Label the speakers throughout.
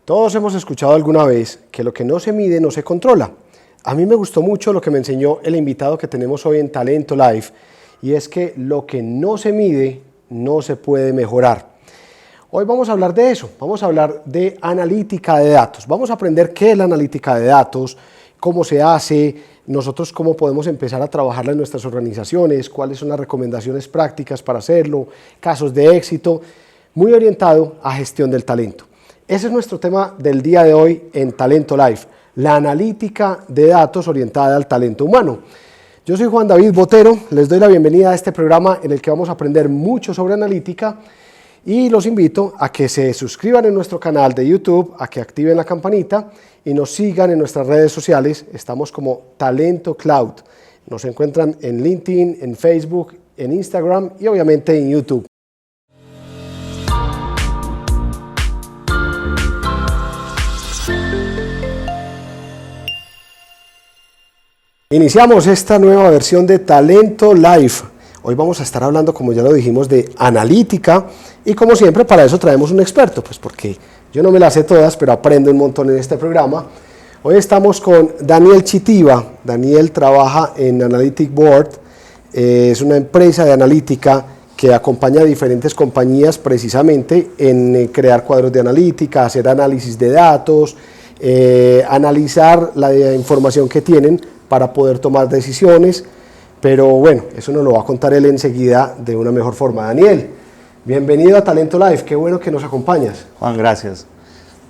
Speaker 1: Todos hemos escuchado alguna vez que lo que no se mide no se controla. A mí me gustó mucho lo que me enseñó el invitado que tenemos hoy en Talento Live, y es que lo que no se mide no se puede mejorar. Hoy vamos a hablar de eso, vamos a hablar de analítica de datos. Vamos a aprender qué es la analítica de datos, cómo se hace, nosotros cómo podemos empezar a trabajarla en nuestras organizaciones, cuáles son las recomendaciones prácticas para hacerlo, casos de éxito, muy orientado a gestión del talento. Ese es nuestro tema del día de hoy en Talento Live, la analítica de datos orientada al talento humano. Yo soy Juan David Botero, les doy la bienvenida a este programa en el que vamos a aprender mucho sobre analítica y los invito a que se suscriban en nuestro canal de YouTube, a que activen la campanita y nos sigan en nuestras redes sociales. Estamos como Talento Cloud. Nos encuentran en LinkedIn, en Facebook, en Instagram y obviamente en YouTube. Iniciamos esta nueva versión de Talento Live. Hoy vamos a estar hablando, como ya lo dijimos, de analítica y como siempre para eso traemos un experto, pues porque yo no me las sé todas, pero aprendo un montón en este programa. Hoy estamos con Daniel Chitiva. Daniel trabaja en Analytic Board, es una empresa de analítica que acompaña a diferentes compañías precisamente en crear cuadros de analítica, hacer análisis de datos, analizar la información que tienen para poder tomar decisiones, pero bueno, eso nos lo va a contar él enseguida de una mejor forma. Daniel, bienvenido a Talento Live, qué bueno que nos acompañas.
Speaker 2: Juan, gracias,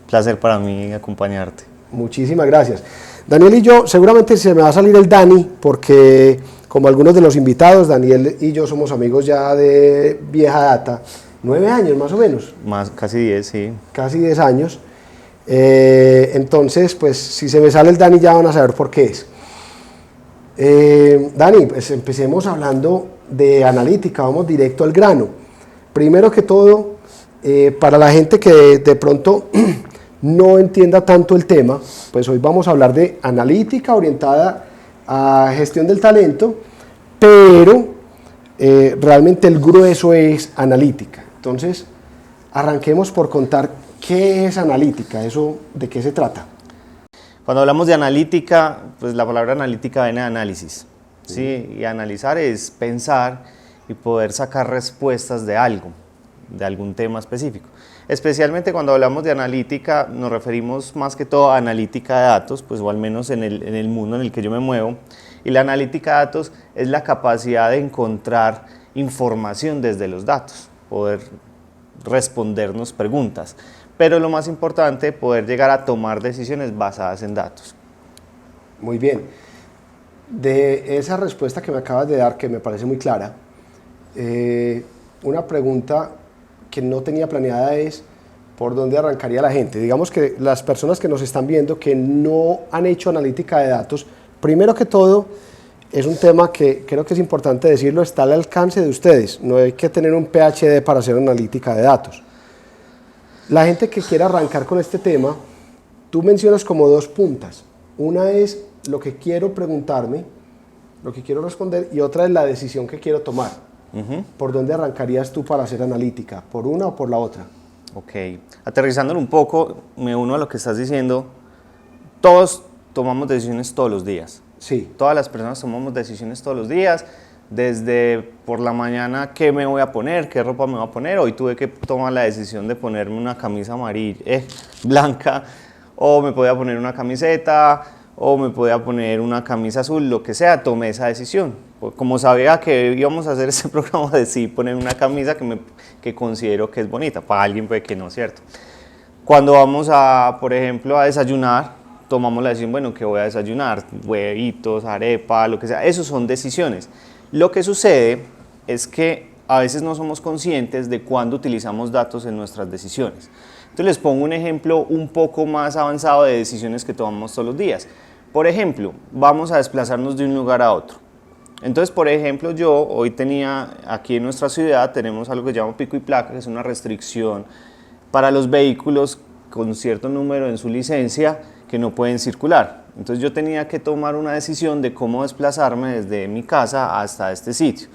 Speaker 2: placer para mí acompañarte.
Speaker 1: Muchísimas gracias. Daniel y yo, seguramente se me va a salir el Dani, porque como algunos de los invitados, Daniel y yo somos amigos ya de vieja data, 9 años más o menos.
Speaker 2: Más, casi 10, sí.
Speaker 1: Casi 10 años, entonces pues si se me sale el Dani ya van a saber por qué es. Dani, pues empecemos hablando de analítica, vamos directo al grano. Primero que todo, para la gente que de pronto no entienda tanto el tema, pues hoy vamos a hablar de analítica orientada a gestión del talento, pero realmente el grueso es analítica. Entonces, arranquemos por contar qué es analítica, eso de qué se trata.
Speaker 2: Cuando hablamos de analítica, pues la palabra analítica viene de análisis, ¿sí? Y analizar es pensar y poder sacar respuestas de algo, de algún tema específico. Especialmente cuando hablamos de analítica, nos referimos más que todo a analítica de datos, pues o al menos en el mundo en el que yo me muevo. Y la analítica de datos es la capacidad de encontrar información desde los datos, poder respondernos preguntas. Pero lo más importante, poder llegar a tomar decisiones basadas en datos.
Speaker 1: Muy bien. De esa respuesta que me acabas de dar, que me parece muy clara, una pregunta que no tenía planeada es ¿por dónde arrancaría la gente? Digamos que las personas que nos están viendo que no han hecho analítica de datos, primero que todo, es un tema que creo que es importante decirlo, está al alcance de ustedes. No hay que tener un PhD para hacer analítica de datos. La gente que quiera arrancar con este tema, tú mencionas como dos puntas. Una es lo que quiero preguntarme, lo que quiero responder, y otra es la decisión que quiero tomar. ¿Por dónde arrancarías tú para hacer analítica? ¿Por una o por la otra?
Speaker 2: Ok, aterrizándolo un poco, me uno a lo que estás diciendo. Todos tomamos decisiones todos los días.
Speaker 1: Sí.
Speaker 2: Todas las personas tomamos decisiones todos los días. Desde por la mañana qué me voy a poner, qué ropa me voy a poner. Hoy tuve que tomar la decisión de ponerme una camisa amarilla, blanca, o me podía poner una camiseta, o me podía poner una camisa azul, lo que sea. Tomé esa decisión. Como sabía que íbamos a hacer ese programa, decidí poner una camisa que considero que es bonita. Para alguien puede que no, ¿cierto? Cuando vamos a, por ejemplo, a desayunar, tomamos la decisión, bueno, ¿qué voy a desayunar? Huevitos, arepa, lo que sea. Esos son decisiones. Lo que sucede es que a veces no somos conscientes de cuándo utilizamos datos en nuestras decisiones. Entonces les pongo un ejemplo un poco más avanzado de decisiones que tomamos todos los días. Por ejemplo, vamos a desplazarnos de un lugar a otro. Entonces, por ejemplo, yo hoy tenía, aquí en nuestra ciudad tenemos algo que se llama pico y placa, que es una restricción para los vehículos con cierto número en su licencia que no pueden circular. Entonces yo tenía que tomar una decisión de cómo desplazarme desde mi casa hasta este sitio.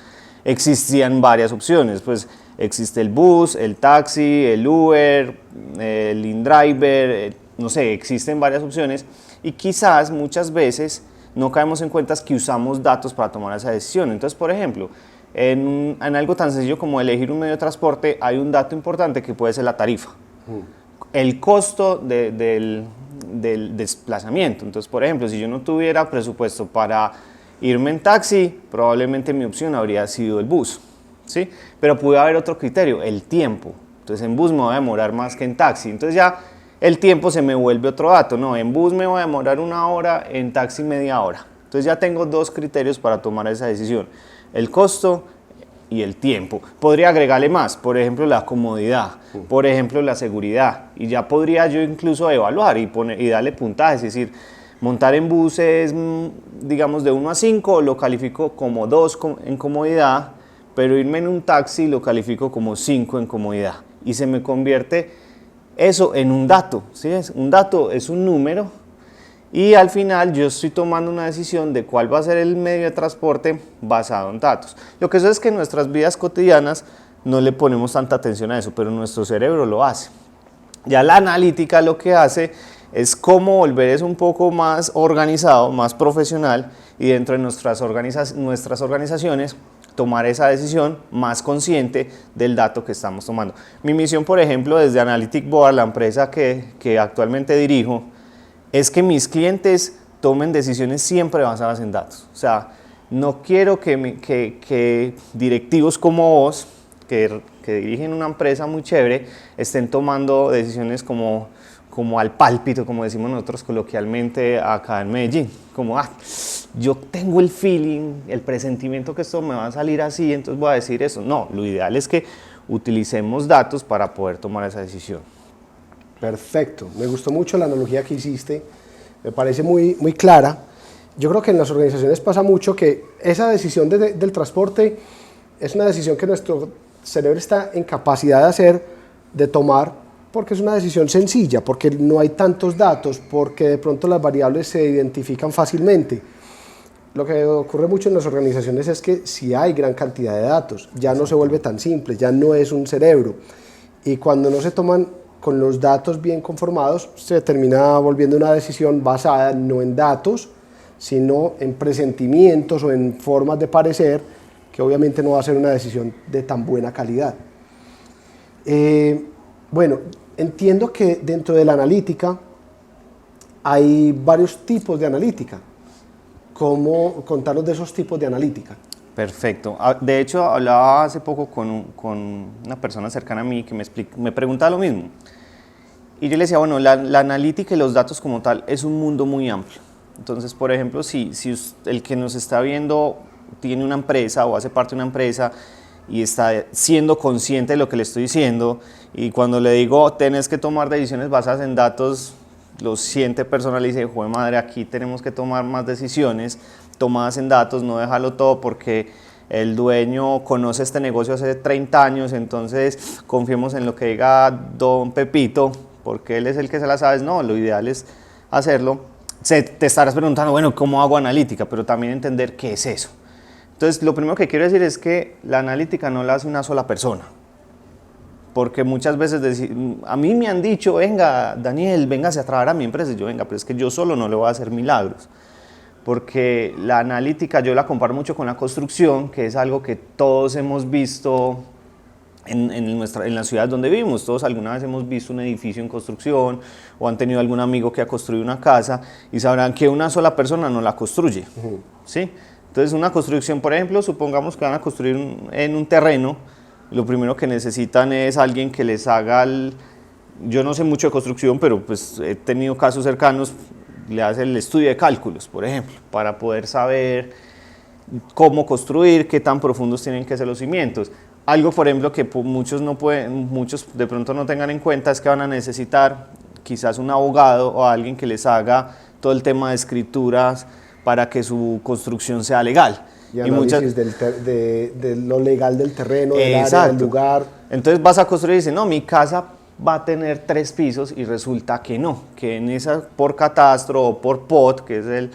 Speaker 2: existían varias opciones, pues existe el bus, el taxi, el Uber, el InDriver, no sé, existen varias opciones y quizás muchas veces no caemos en cuenta que usamos datos para tomar esa decisión. Entonces, por ejemplo, en algo tan sencillo como elegir un medio de transporte hay un dato importante que puede ser la tarifa, el costo del desplazamiento. Entonces, por ejemplo, si yo no tuviera presupuesto para irme en taxi, probablemente mi opción habría sido el bus, ¿sí? Pero puede haber otro criterio, el tiempo. Entonces, en bus me voy a demorar más que en taxi. Entonces ya el tiempo se me vuelve otro dato. No, en bus me voy a demorar 1 hora, en taxi media hora. Entonces ya tengo 2 criterios para tomar esa decisión, el costo y el tiempo. Podría agregarle más, por ejemplo, la comodidad, por ejemplo, la seguridad. Y ya podría yo incluso evaluar y darle puntajes, es decir, montar en buses, digamos, de 1 a 5, lo califico como 2 en comodidad, pero irme en un taxi lo califico como 5 en comodidad. Y se me convierte eso en un dato, ¿sí? Un dato es un número y al final yo estoy tomando una decisión de cuál va a ser el medio de transporte basado en datos. Lo que eso es que en nuestras vidas cotidianas no le ponemos tanta atención a eso, pero nuestro cerebro lo hace. Ya la analítica lo que hace es cómo volver eso un poco más organizado, más profesional y dentro de nuestras organizaciones tomar esa decisión más consciente del dato que estamos tomando. Mi misión, por ejemplo, desde Analytic Board, la empresa que actualmente dirijo, es que mis clientes tomen decisiones siempre basadas en datos. O sea, no quiero que directivos como vos, que dirigen una empresa muy chévere, estén tomando decisiones como al pálpito, como decimos nosotros coloquialmente acá en Medellín, como yo tengo el feeling, el presentimiento que esto me va a salir así, entonces voy a decir eso. No, lo ideal es que utilicemos datos para poder tomar esa decisión.
Speaker 1: Perfecto, me gustó mucho la analogía que hiciste, me parece muy, muy clara. Yo creo que en las organizaciones pasa mucho que esa decisión del transporte es una decisión que nuestro cerebro está en capacidad de hacer, de tomar, porque es una decisión sencilla, porque no hay tantos datos, porque de pronto las variables se identifican fácilmente. Lo que ocurre mucho en las organizaciones es que si hay gran cantidad de datos, ya no se vuelve tan simple, ya no es un cerebro. Y cuando no se toman con los datos bien conformados, se termina volviendo una decisión basada no en datos, sino en presentimientos o en formas de parecer, que obviamente no va a ser una decisión de tan buena calidad. Bueno, entiendo que dentro de la analítica hay varios tipos de analítica. ¿Cómo contarnos de esos tipos de analítica?
Speaker 2: Perfecto. De hecho, hablaba hace poco con una persona cercana a mí que me preguntaba lo mismo. Y yo le decía, bueno, la analítica y los datos como tal es un mundo muy amplio. Entonces, por ejemplo, si el que nos está viendo tiene una empresa o hace parte de una empresa y está siendo consciente de lo que le estoy diciendo, y cuando le digo, tenés que tomar decisiones basadas en datos, lo siente personal y dice, joder madre, aquí tenemos que tomar más decisiones tomadas en datos, no dejarlo todo porque el dueño conoce este negocio hace 30 años, entonces confiemos en lo que diga don Pepito, porque él es el que se la sabe. No, lo ideal es hacerlo. Te estarás preguntando, bueno, ¿cómo hago analítica? Pero también entender qué es eso. Entonces, lo primero que quiero decir es que la analítica no la hace una sola persona. Porque muchas veces a mí me han dicho, venga, Daniel, véngase a trabajar a mi empresa. Y yo, venga, pero es que yo solo no le voy a hacer milagros. Porque la analítica yo la comparo mucho con la construcción, que es algo que todos hemos visto en las ciudades donde vivimos. Todos alguna vez hemos visto un edificio en construcción o han tenido algún amigo que ha construido una casa y sabrán que una sola persona no la construye. ¿Sí? Entonces, una construcción, por ejemplo, supongamos que van a construir en un terreno. Lo primero que necesitan es alguien que les haga yo no sé mucho de construcción, pero pues he tenido casos cercanos, le hace el estudio de cálculos, por ejemplo, para poder saber cómo construir, qué tan profundos tienen que ser los cimientos. Algo, por ejemplo, que muchos de pronto no tengan en cuenta es que van a necesitar quizás un abogado o alguien que les haga todo el tema de escrituras para que su construcción sea legal.
Speaker 1: Y análisis de lo legal del terreno, del área, del lugar.
Speaker 2: Entonces vas a construir y dices, no, mi casa va a tener 3 pisos y resulta que no, que en esa por catastro o por POT, que es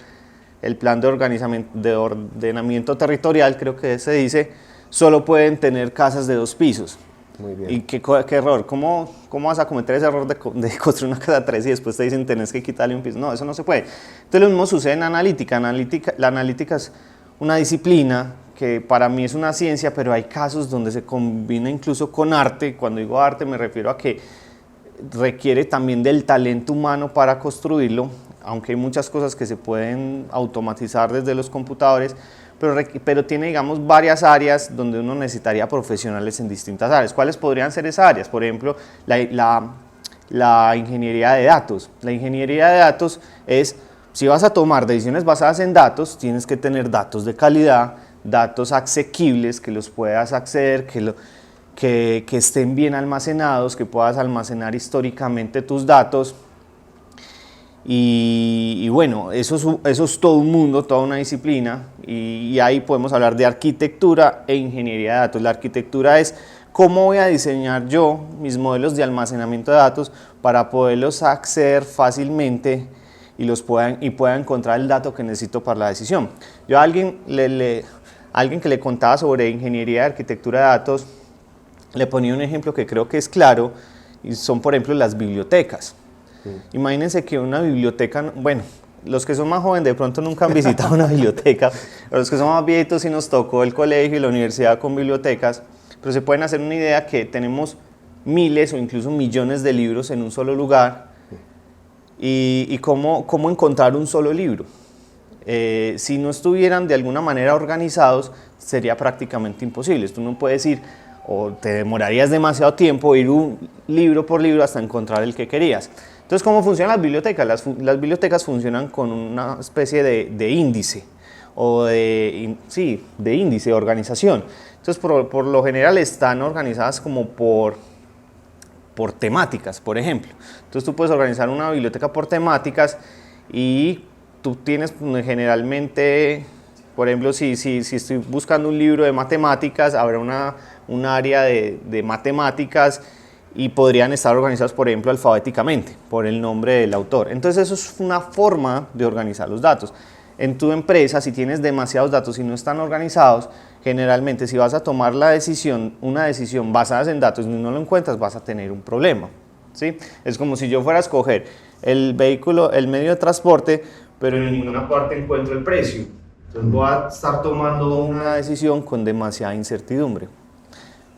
Speaker 2: el plan de ordenamiento territorial, creo que se dice, solo pueden tener casas de 2 pisos.
Speaker 1: Muy bien.
Speaker 2: ¿Y qué error? ¿Cómo vas a cometer ese error de construir una casa de 3 y después te dicen tenés que quitarle un piso? No, eso no se puede. Entonces lo mismo sucede en analítica. La analítica es una disciplina que para mí es una ciencia, pero hay casos donde se combina incluso con arte. Cuando digo arte me refiero a que requiere también del talento humano para construirlo, aunque hay muchas cosas que se pueden automatizar desde los computadores, pero tiene, digamos, varias áreas donde uno necesitaría profesionales en distintas áreas. ¿Cuáles podrían ser esas áreas? Por ejemplo, la ingeniería de datos. La ingeniería de datos es, si vas a tomar decisiones basadas en datos, tienes que tener datos de calidad, datos asequibles, que los puedas acceder, que estén bien almacenados, que puedas almacenar históricamente tus datos. Y bueno, eso es todo un mundo, toda una disciplina, y ahí podemos hablar de arquitectura e ingeniería de datos. La arquitectura es cómo voy a diseñar yo mis modelos de almacenamiento de datos para poderlos acceder fácilmente y pueda encontrar el dato que necesito para la decisión. Yo a alguien que le contaba sobre ingeniería de arquitectura de datos, le ponía un ejemplo que creo que es claro, y son por ejemplo las bibliotecas. Imagínense que una biblioteca, bueno, los que son más jóvenes de pronto nunca han visitado una biblioteca, pero los que son más viejitos sí nos tocó el colegio y la universidad con bibliotecas, pero se pueden hacer una idea que tenemos miles o incluso millones de libros en un solo lugar y cómo encontrar un solo libro. Si no estuvieran de alguna manera organizados, sería prácticamente imposible. Tú no puedes ir o te demorarías demasiado tiempo ir libro por libro hasta encontrar el que querías. Entonces, ¿cómo funcionan las bibliotecas? Las bibliotecas funcionan con una especie de índice, o de índice, de organización. Entonces, por lo general están organizadas como por temáticas, por ejemplo. Entonces, tú puedes organizar una biblioteca por temáticas y tú tienes generalmente, por ejemplo, si estoy buscando un libro de matemáticas, habrá un área de matemáticas y podrían estar organizados, por ejemplo, alfabéticamente, por el nombre del autor. Entonces eso es una forma de organizar los datos. En tu empresa, si tienes demasiados datos y no están organizados, generalmente si vas a tomar una decisión basada en datos y no lo encuentras, vas a tener un problema, ¿sí? Es como si yo fuera a escoger el medio de transporte, pero en ninguna parte encuentro el precio. Entonces voy a estar tomando una decisión con demasiada incertidumbre.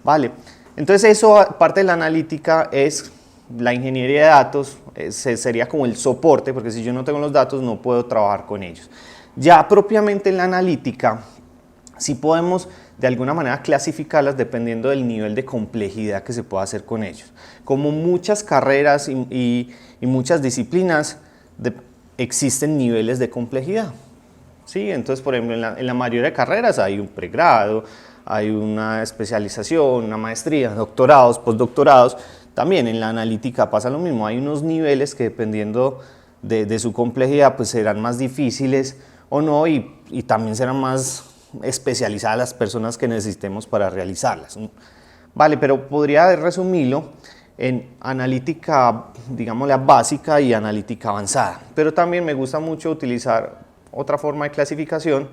Speaker 2: Vale. Entonces eso, parte de la analítica, es la ingeniería de datos, sería como el soporte, porque si yo no tengo los datos no puedo trabajar con ellos. Ya propiamente en la analítica, sí podemos de alguna manera clasificarlas dependiendo del nivel de complejidad que se pueda hacer con ellos. Como muchas carreras y muchas disciplinas, existen niveles de complejidad. ¿Sí? Entonces, por ejemplo, en la mayoría de carreras hay un pregrado, hay una especialización, una maestría, doctorados, postdoctorados. También en la analítica pasa lo mismo, hay unos niveles que dependiendo de su complejidad pues serán más difíciles o no y también serán más especializadas las personas que necesitemos para realizarlas. Vale, pero podría resumirlo en analítica, digamos, la básica y analítica avanzada. Pero también me gusta mucho utilizar otra forma de clasificación,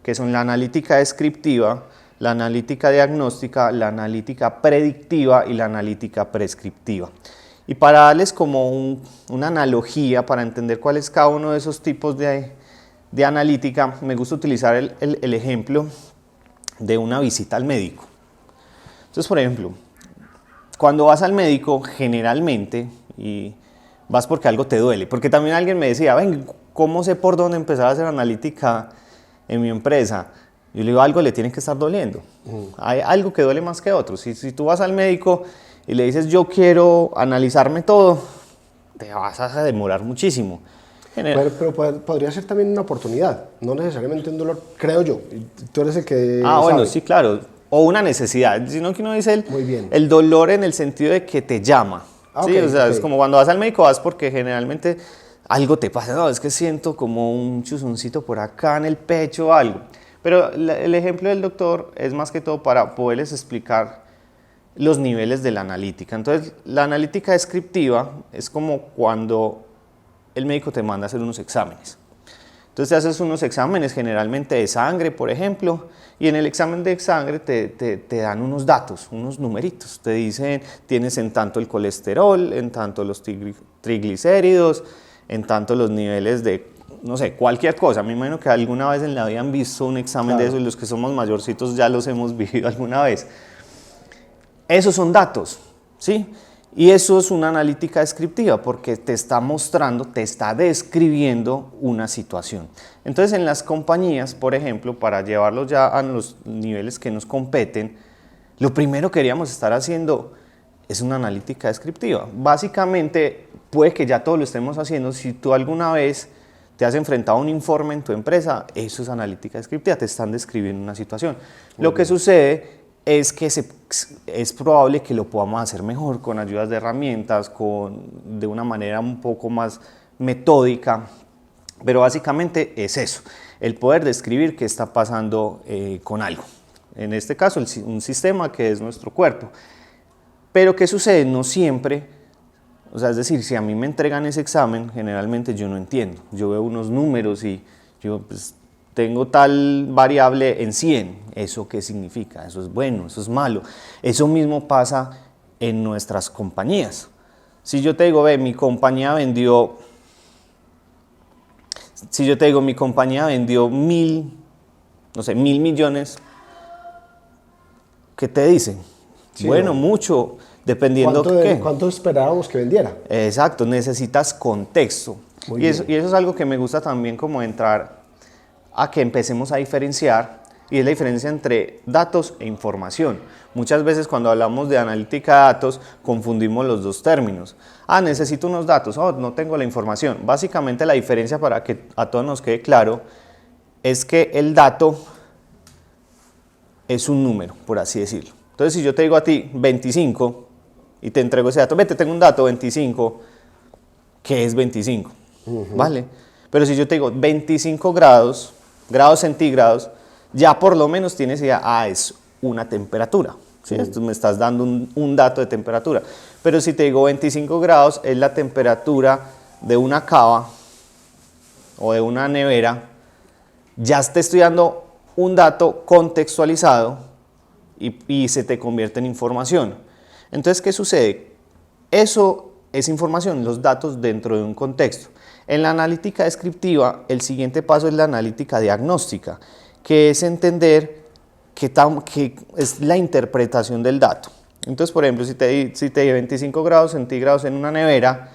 Speaker 2: que son la analítica descriptiva, la analítica diagnóstica, la analítica predictiva y la analítica prescriptiva. Y para darles como una analogía, para entender cuál es cada uno de esos tipos de analítica, me gusta utilizar el ejemplo de una visita al médico. Entonces, por ejemplo, cuando vas al médico, generalmente, y vas porque algo te duele, porque también alguien me decía, ven, ¿cómo sé por dónde empezar a hacer analítica en mi empresa? Yo le digo, algo le tiene que estar doliendo. Hay algo que duele más que otro. Si tú vas al médico y le dices, yo quiero analizarme todo, te vas a demorar muchísimo.
Speaker 1: Pero podría ser también una oportunidad, no necesariamente un dolor, creo yo. Tú eres el que
Speaker 2: bueno,
Speaker 1: sabe.
Speaker 2: sí, claro. O una necesidad, sino que uno dice
Speaker 1: Muy bien.
Speaker 2: el dolor en el sentido de que te llama. ¿Sí?
Speaker 1: Okay,
Speaker 2: O sea,
Speaker 1: okay.
Speaker 2: es como cuando vas al médico, vas porque generalmente algo te pasa. No, es que siento como un chuzoncito por acá en el pecho o algo. Pero el ejemplo del doctor es más que todo para poderles explicar los niveles de la analítica. Entonces, la analítica descriptiva es como cuando el médico te manda a hacer unos exámenes. Entonces te haces unos exámenes generalmente de sangre, por ejemplo, y en el examen de sangre te dan unos datos, unos numeritos. Te dicen, tienes en tanto el colesterol, en tanto los triglicéridos, en tanto los niveles de, no sé, cualquier cosa. Me imagino que alguna vez en la vida han visto un examen de eso, y los que somos mayorcitos ya los hemos vivido alguna vez. Esos son datos, ¿sí? Y eso es una analítica descriptiva porque te está mostrando, te está describiendo una situación. Entonces en las compañías, por ejemplo, para llevarlos ya a los niveles que nos competen, lo primero que queríamos estar haciendo es una analítica descriptiva. Básicamente, puede que ya todo lo estemos haciendo. Si tú alguna vez te has enfrentado a un informe en tu empresa, eso es analítica descriptiva, te están describiendo una situación. Lo que sucede es que es probable que lo podamos hacer mejor con ayudas de herramientas, de una manera un poco más metódica, pero básicamente es eso, el poder describir qué está pasando con algo. En este caso, un sistema que es nuestro cuerpo. Pero ¿qué sucede? No siempre, o sea, es decir, si a mí me entregan ese examen, generalmente yo no entiendo. Yo veo unos números y yo, pues, tengo tal variable en 100, ¿eso qué significa? ¿Eso es bueno? ¿Eso es malo? Eso mismo pasa en nuestras compañías. Si yo te digo, ve, mi compañía vendió 1.000 millones, ¿qué te dicen? Sí, bueno, mucho, dependiendo de
Speaker 1: cuánto esperábamos que vendiera.
Speaker 2: Exacto, necesitas contexto. Y eso es algo que me gusta también, como entrar a que empecemos a diferenciar, y es la diferencia entre datos e información. Muchas veces cuando hablamos de analítica de datos confundimos los dos términos. Necesito unos datos, no tengo la información. Básicamente la diferencia, para que a todos nos quede claro, es que el dato es un número, por así decirlo. Entonces, si yo te digo a ti 25 y te entrego ese dato, te tengo un dato 25, ¿qué es 25? ¿Vale? Pero si yo te digo 25 grados centígrados, ya por lo menos tienes idea, es una temperatura, ¿sí? Tú me estás dando un dato de temperatura. Pero si te digo 25 grados es la temperatura de una cava o de una nevera, ya te estoy dando un dato contextualizado y se te convierte en información. Entonces, ¿qué sucede? Eso es información, los datos dentro de un contexto. En la analítica descriptiva, el siguiente paso es la analítica diagnóstica, que es entender qué es la interpretación del dato. Entonces, por ejemplo, si te di 25 grados centígrados en una nevera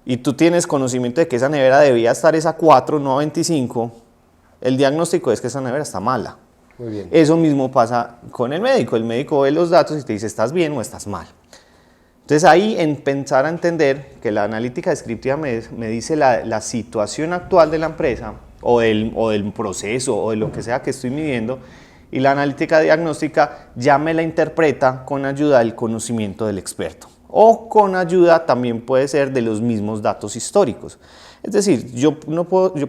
Speaker 2: y tú tienes conocimiento de que esa nevera debía estar a 4, no a 25, el diagnóstico es que esa nevera está mala.
Speaker 1: Muy bien.
Speaker 2: Eso mismo pasa con el médico. El médico ve los datos y te dice, ¿estás bien o estás mal? Entonces ahí, en pensar a entender que la analítica descriptiva me dice la situación actual de la empresa o del proceso o de lo que sea que estoy midiendo, y la analítica diagnóstica ya me la interpreta con ayuda del conocimiento del experto, o con ayuda también puede ser de los mismos datos históricos. Es decir,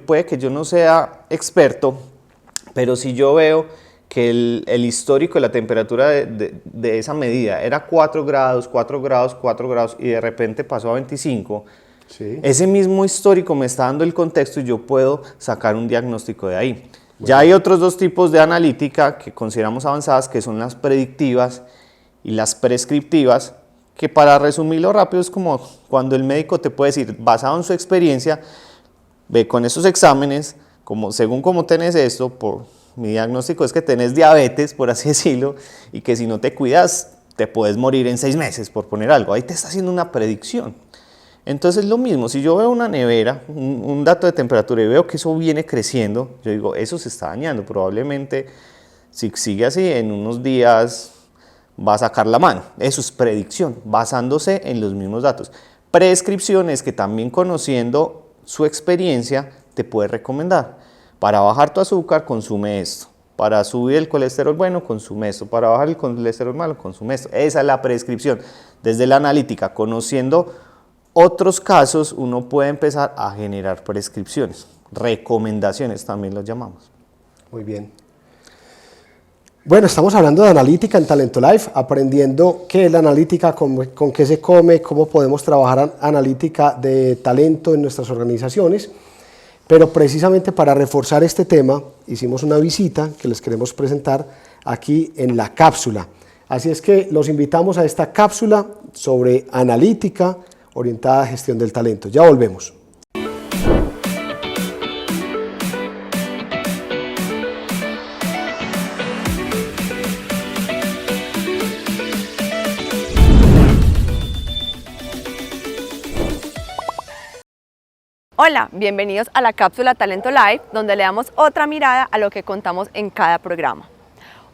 Speaker 2: puede que yo no sea experto, pero si yo veo que el histórico de la temperatura de esa medida era 4 grados, 4 grados, 4 grados y de repente pasó a 25, sí, ese mismo histórico me está dando el contexto y yo puedo sacar un diagnóstico de ahí. Bueno. Ya hay otros dos tipos de analítica que consideramos avanzadas, que son las predictivas y las prescriptivas, que, para resumirlo rápido, es como cuando el médico te puede decir, basado en su experiencia, ve con esos exámenes, según cómo tenés esto, mi diagnóstico es que tenés diabetes, por así decirlo, y que si no te cuidas te puedes morir en 6 meses, por poner algo. Ahí te está haciendo una predicción. Entonces lo mismo, si yo veo una nevera, un dato de temperatura y veo que eso viene creciendo, yo digo, eso se está dañando, probablemente si sigue así en unos días va a sacar la mano. Eso es predicción, basándose en los mismos datos. Prescripción es que también, conociendo su experiencia, te puede recomendar. Para bajar tu azúcar, consume esto. Para subir el colesterol bueno, consume esto. Para bajar el colesterol malo, consume esto. Esa es la prescripción. Desde la analítica, conociendo otros casos, uno puede empezar a generar prescripciones. Recomendaciones también los llamamos.
Speaker 1: Muy bien. Bueno, estamos hablando de analítica en Talento Life, aprendiendo qué es la analítica, con qué se come, cómo podemos trabajar analítica de talento en nuestras organizaciones. Pero precisamente para reforzar este tema, hicimos una visita que les queremos presentar aquí en la cápsula. Así es que los invitamos a esta cápsula sobre analítica orientada a gestión del talento. Ya volvemos.
Speaker 3: Hola, bienvenidos a la cápsula Talento Live, donde le damos otra mirada a lo que contamos en cada programa.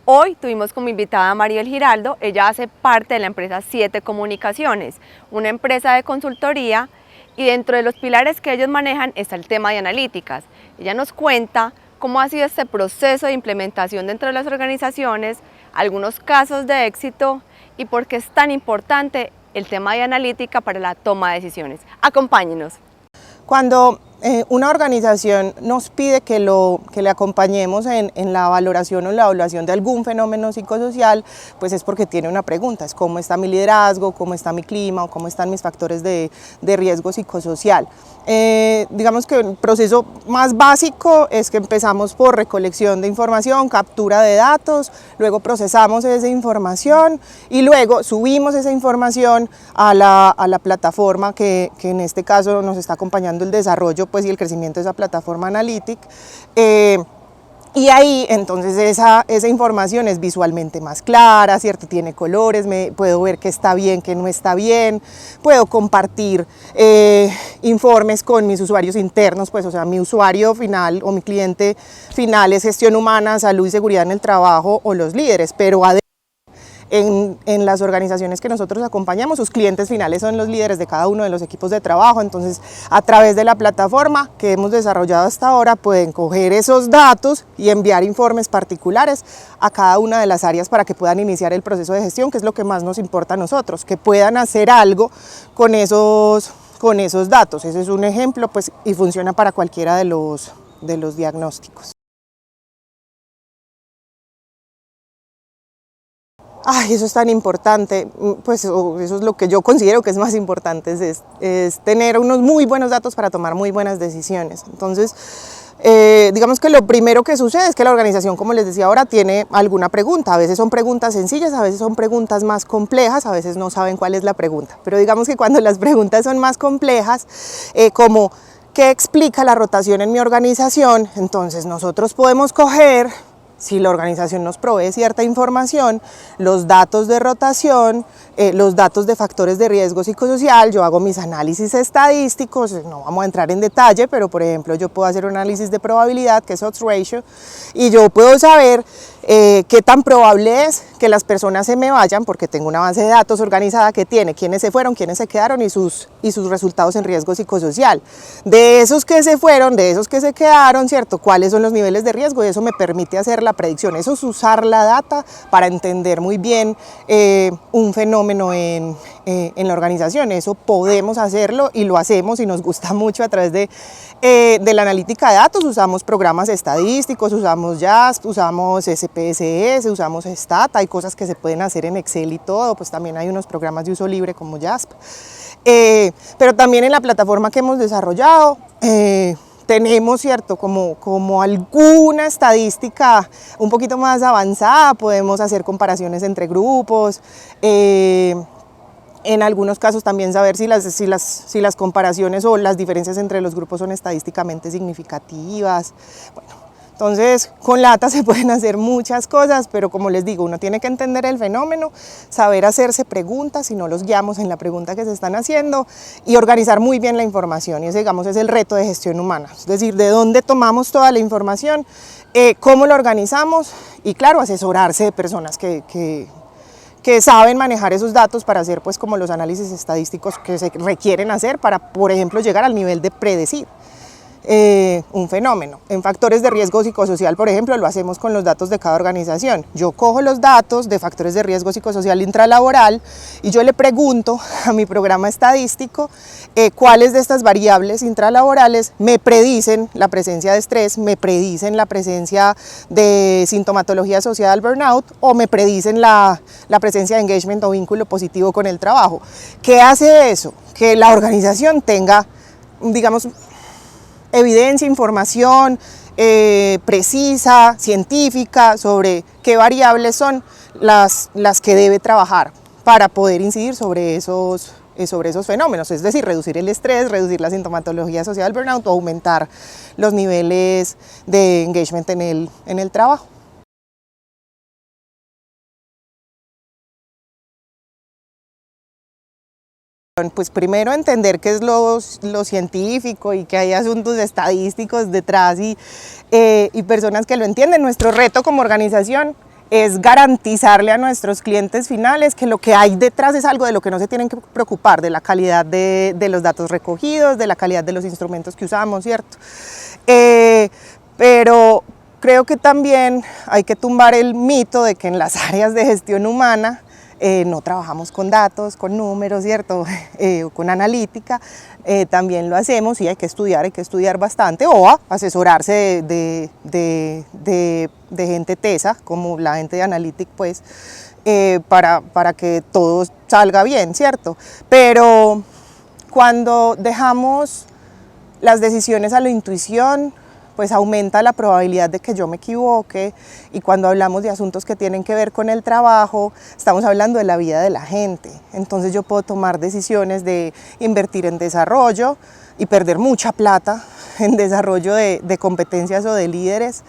Speaker 3: Hoy tuvimos como invitada a Maribel Giraldo. Ella hace parte de la empresa 7 Comunicaciones, una empresa de consultoría, y dentro de los pilares que ellos manejan está el tema de analíticas. Ella nos cuenta cómo ha sido este proceso de implementación dentro de las organizaciones, algunos casos de éxito y por qué es tan importante el tema de analítica para la toma de decisiones. Acompáñenos.
Speaker 4: Cuando una organización nos pide que le acompañemos en la valoración o la evaluación de algún fenómeno psicosocial, pues es porque tiene una pregunta, es cómo está mi liderazgo, cómo está mi clima o cómo están mis factores de riesgo psicosocial. Digamos que el proceso más básico es que empezamos por recolección de información, captura de datos, luego procesamos esa información y luego subimos esa información a la plataforma que en este caso nos está acompañando el desarrollo pues, y el crecimiento de esa plataforma Analytic. Y ahí entonces esa información es visualmente más clara, ¿cierto? Tiene colores, puedo ver qué está bien, qué no está bien, puedo compartir informes con mis usuarios internos, pues o sea, mi usuario final o mi cliente final es gestión humana, salud y seguridad en el trabajo o los líderes, pero en las organizaciones que nosotros acompañamos, sus clientes finales son los líderes de cada uno de los equipos de trabajo. Entonces, a través de la plataforma que hemos desarrollado hasta ahora, pueden coger esos datos y enviar informes particulares a cada una de las áreas para que puedan iniciar el proceso de gestión, que es lo que más nos importa a nosotros, que puedan hacer algo con esos datos. Ese es un ejemplo, pues, y funciona para cualquiera de los diagnósticos. Ay, eso es tan importante, pues eso es lo que yo considero que es más importante, es tener unos muy buenos datos para tomar muy buenas decisiones. Entonces, digamos que lo primero que sucede es que la organización, como les decía ahora, tiene alguna pregunta. A veces son preguntas sencillas, a veces son preguntas más complejas, a veces no saben cuál es la pregunta. Pero digamos que cuando las preguntas son más complejas, como ¿qué explica la rotación en mi organización? Entonces nosotros podemos coger, si la organización nos provee cierta información, los datos de rotación, los datos de factores de riesgo psicosocial, yo hago mis análisis estadísticos, no vamos a entrar en detalle, pero por ejemplo yo puedo hacer un análisis de probabilidad, que es odds ratio, y yo puedo saber qué tan probable es que las personas se me vayan, porque tengo una base de datos organizada que tiene quiénes se fueron, quiénes se quedaron y sus resultados en riesgo psicosocial. De esos que se fueron, de esos que se quedaron, ¿cierto? ¿Cuáles son los niveles de riesgo? Y eso me permite hacer la predicción. Eso es usar la data para entender muy bien un fenómeno en la organización. Eso podemos hacerlo y lo hacemos y nos gusta mucho a través de la analítica de datos. Usamos programas estadísticos, usamos JASP, usamos SPSS, usamos Stat. Hay cosas que se pueden hacer en Excel y todo, pues también hay unos programas de uso libre como JASP. Pero también en la plataforma que hemos desarrollado tenemos, ¿cierto? Como alguna estadística un poquito más avanzada, podemos hacer comparaciones entre grupos, en algunos casos también saber si las comparaciones o las diferencias entre los grupos son estadísticamente significativas. Bueno, entonces con la data se pueden hacer muchas cosas, pero como les digo, uno tiene que entender el fenómeno, saber hacerse preguntas, y no los guiamos en la pregunta que se están haciendo, y organizar muy bien la información. Y ese, digamos, es el reto de gestión humana, es decir, de dónde tomamos toda la información, cómo la organizamos y, claro, asesorarse de personas que saben manejar esos datos para hacer, pues, como los análisis estadísticos que se requieren hacer para, por ejemplo, llegar al nivel de predecir un fenómeno. En factores de riesgo psicosocial, por ejemplo, lo hacemos con los datos de cada organización. Yo cojo los datos de factores de riesgo psicosocial intralaboral y yo le pregunto a mi programa estadístico cuáles de estas variables intralaborales me predicen la presencia de estrés, me predicen la presencia de sintomatología asociada al burnout o me predicen la presencia de engagement o vínculo positivo con el trabajo. ¿Qué hace eso? Que la organización tenga, digamos, evidencia, información precisa, científica, sobre qué variables son las que debe trabajar para poder incidir sobre esos fenómenos, es decir, reducir el estrés, reducir la sintomatología asociada al burnout o aumentar los niveles de engagement en el trabajo. Pues primero entender qué es lo científico y que hay asuntos estadísticos detrás y personas que lo entienden. Nuestro reto como organización es garantizarle a nuestros clientes finales que lo que hay detrás es algo de lo que no se tienen que preocupar, de la calidad de los datos recogidos, de la calidad de los instrumentos que usamos, ¿cierto? Pero creo que también hay que tumbar el mito de que en las áreas de gestión humana no trabajamos con datos, con números, ¿cierto? Con analítica, también lo hacemos y hay que estudiar bastante o asesorarse de gente tesa, como la gente de Analytic, pues, para que todo salga bien, ¿cierto? Pero cuando dejamos las decisiones a la intuición, pues aumenta la probabilidad de que yo me equivoque, y cuando hablamos de asuntos que tienen que ver con el trabajo, estamos hablando de la vida de la gente. Entonces yo puedo tomar decisiones de invertir en desarrollo y perder mucha plata en desarrollo de competencias o de líderes.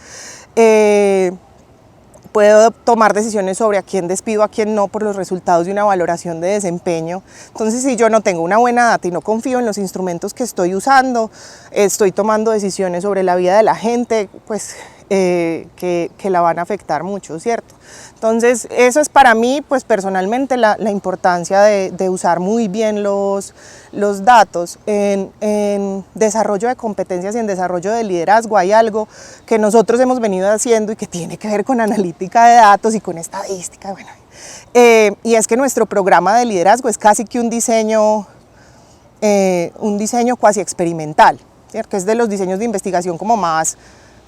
Speaker 4: Puedo tomar decisiones sobre a quién despido, a quién no, por los resultados de una valoración de desempeño. Entonces, si yo no tengo una buena data y no confío en los instrumentos que estoy usando, estoy tomando decisiones sobre la vida de la gente, pues que la van a afectar mucho, ¿cierto? Entonces, eso es para mí, pues personalmente, la importancia de usar muy bien los datos. En desarrollo de competencias y en desarrollo de liderazgo hay algo que nosotros hemos venido haciendo y que tiene que ver con analítica de datos y con estadística. Bueno, y es que nuestro programa de liderazgo es casi que un diseño cuasi experimental, ¿cierto? Que es de los diseños de investigación como más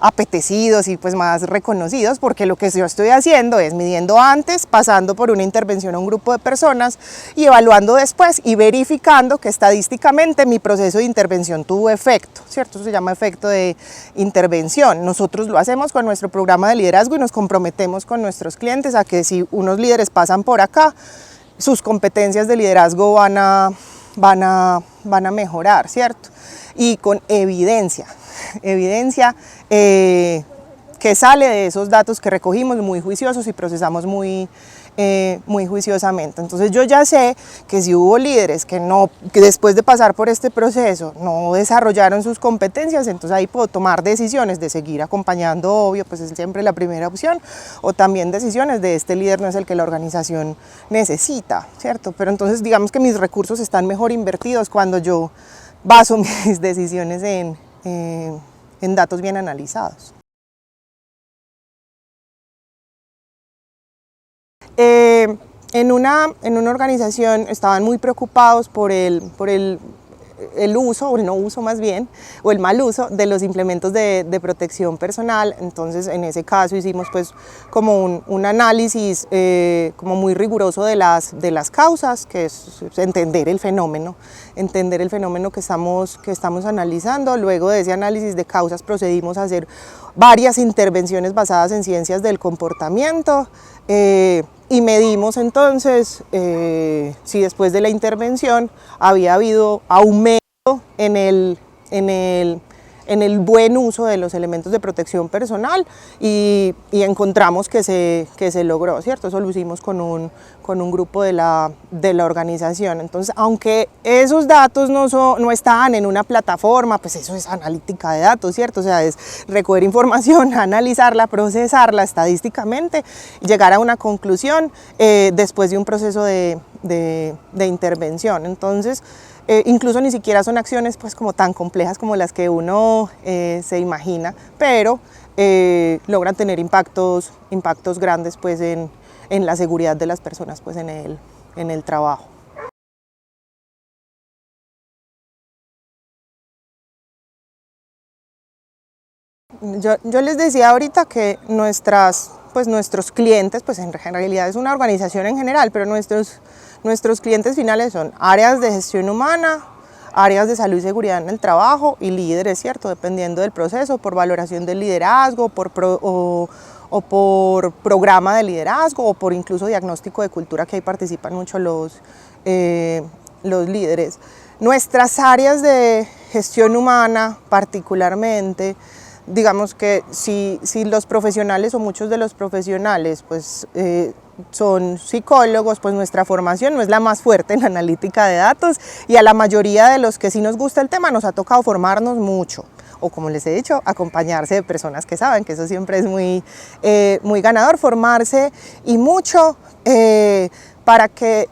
Speaker 4: apetecidos y pues más reconocidos, porque lo que yo estoy haciendo es midiendo antes, pasando por una intervención a un grupo de personas y evaluando después y verificando que estadísticamente mi proceso de intervención tuvo efecto, ¿cierto? Eso se llama efecto de intervención. Nosotros lo hacemos con nuestro programa de liderazgo y nos comprometemos con nuestros clientes a que si unos líderes pasan por acá, sus competencias de liderazgo van a mejorar, ¿cierto? Y con evidencia que sale de esos datos que recogimos muy juiciosos y procesamos muy juiciosamente. Entonces yo ya sé que si hubo líderes que después de pasar por este proceso no desarrollaron sus competencias, entonces ahí puedo tomar decisiones de seguir acompañando, obvio, pues es siempre la primera opción, o también decisiones de este líder no es el que la organización necesita, ¿cierto? Pero entonces digamos que mis recursos están mejor invertidos cuando yo baso mis decisiones en datos bien analizados. En una organización estaban muy preocupados por el uso, o el no uso más bien, o el mal uso de los implementos de protección personal. Entonces en ese caso hicimos pues como un análisis como muy riguroso de las causas, que es entender el fenómeno que estamos analizando. Luego de ese análisis de causas procedimos a hacer varias intervenciones basadas en ciencias del comportamiento, y medimos entonces si después de la intervención había habido aumento en el buen uso de los elementos de protección personal, y encontramos que se logró, ¿cierto? Eso lo hicimos con un grupo de la organización. Entonces, aunque esos datos no estaban en una plataforma, pues eso es analítica de datos, ¿cierto? O sea, es recoger información, analizarla, procesarla estadísticamente, llegar a una conclusión después de un proceso de intervención. Entonces, incluso ni siquiera son acciones pues como tan complejas como las que uno se imagina, pero logran tener impactos grandes pues en la seguridad de las personas pues en el trabajo. Yo les decía ahorita que nuestros clientes, pues en realidad es una organización en general, pero nuestros clientes finales son áreas de gestión humana, áreas de salud y seguridad en el trabajo y líderes, ¿cierto? Dependiendo del proceso, por valoración del liderazgo, o por programa de liderazgo o por incluso diagnóstico de cultura, que ahí participan mucho los líderes. Nuestras áreas de gestión humana particularmente, digamos que si los profesionales o muchos de los profesionales pues, son psicólogos, pues nuestra formación no es la más fuerte en analítica de datos y a la mayoría de los que sí nos gusta el tema nos ha tocado formarnos mucho. O como les he dicho, acompañarse de personas que saben, que eso siempre es muy ganador, formarse y mucho para que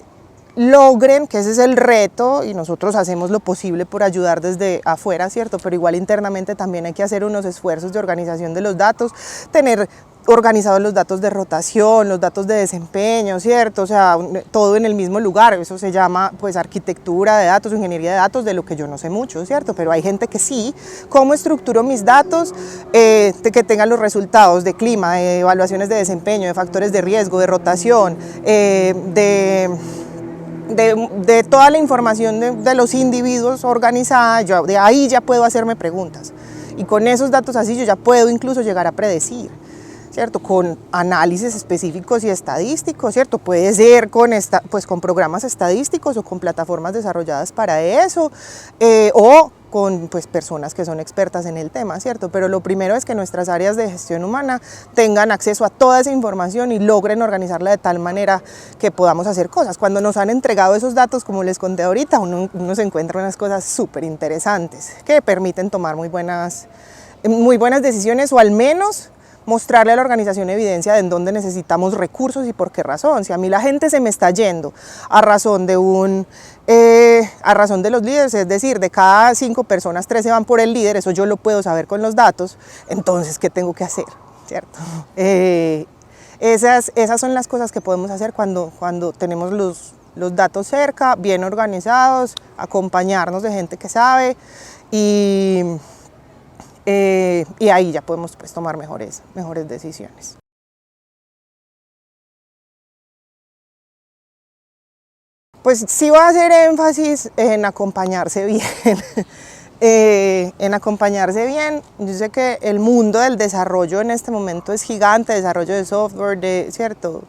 Speaker 4: logren, que ese es el reto, y nosotros hacemos lo posible por ayudar desde afuera, ¿cierto? Pero igual internamente también hay que hacer unos esfuerzos de organización de los datos, tener organizados los datos de rotación, los datos de desempeño, ¿cierto? O sea, todo en el mismo lugar, eso se llama pues arquitectura de datos, ingeniería de datos, de lo que yo no sé mucho, ¿cierto? Pero hay gente que sí. ¿Cómo estructuro mis datos? Que tengan los resultados de clima, de evaluaciones de desempeño, de factores de riesgo, de rotación, de toda la información de los individuos organizada. Yo de ahí ya puedo hacerme preguntas. Y con esos datos así yo ya puedo incluso llegar a predecir, ¿cierto? Con análisis específicos y estadísticos, ¿cierto? Puede ser con programas estadísticos o con plataformas desarrolladas para eso, o con pues, personas que son expertas en el tema, ¿cierto? Pero lo primero es que nuestras áreas de gestión humana tengan acceso a toda esa información y logren organizarla de tal manera que podamos hacer cosas. Cuando nos han entregado esos datos, como les conté ahorita, uno se encuentra unas cosas súper interesantes que permiten tomar muy buenas decisiones, o al menos mostrarle a la organización evidencia de en dónde necesitamos recursos y por qué razón. Si a mí la gente se me está yendo a razón de los líderes, es decir, de cada 5 personas, 3 se van por el líder, eso yo lo puedo saber con los datos, entonces, ¿qué tengo que hacer? ¿Cierto? Esas son las cosas que podemos hacer cuando tenemos los datos cerca, bien organizados, acompañarnos de gente que sabe y ahí ya podemos pues, tomar mejores decisiones. Pues sí voy a hacer énfasis en acompañarse bien. En acompañarse bien. Yo sé que el mundo del desarrollo en este momento es gigante, desarrollo de software, ¿cierto?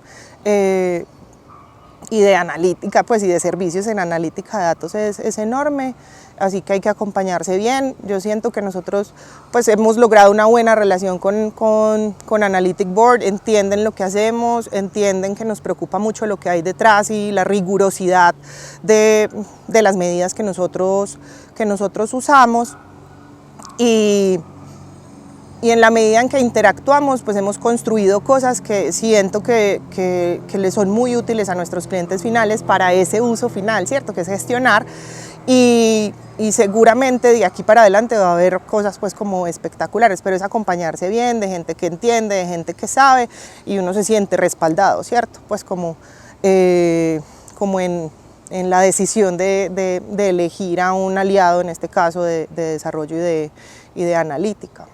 Speaker 4: Y de analítica, pues, y de servicios en analítica de datos es enorme, así que hay que acompañarse bien. Yo siento que nosotros pues, hemos logrado una buena relación con Analytic Board, entienden lo que hacemos, entienden que nos preocupa mucho lo que hay detrás y la rigurosidad de las medidas que nosotros usamos. Y en la medida en que interactuamos, pues hemos construido cosas que siento que les son muy útiles a nuestros clientes finales para ese uso final, ¿cierto? Que es gestionar. Y seguramente de aquí para adelante va a haber cosas pues como espectaculares, pero es acompañarse bien de gente que entiende, de gente que sabe, y uno se siente respaldado, ¿cierto? Pues como en la decisión de elegir a un aliado, en este caso de desarrollo y de analítica.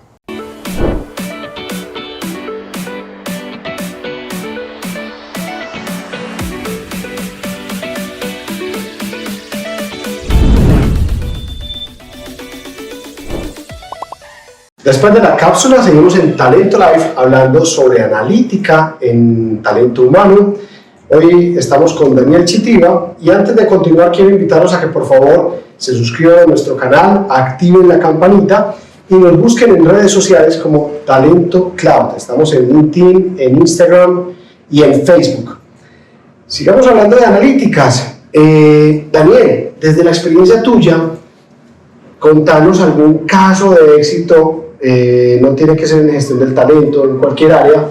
Speaker 1: Después de la cápsula seguimos en Talento Live hablando sobre analítica en talento humano. Hoy estamos con Daniel Chitiva y antes de continuar quiero invitarlos a que por favor se suscriban a nuestro canal, activen la campanita y nos busquen en redes sociales como Talento Cloud. Estamos en LinkedIn, en Instagram y en Facebook. Sigamos hablando de analíticas. Daniel, desde la experiencia tuya, contanos algún caso de éxito, no tiene que ser en gestión del talento, en cualquier área,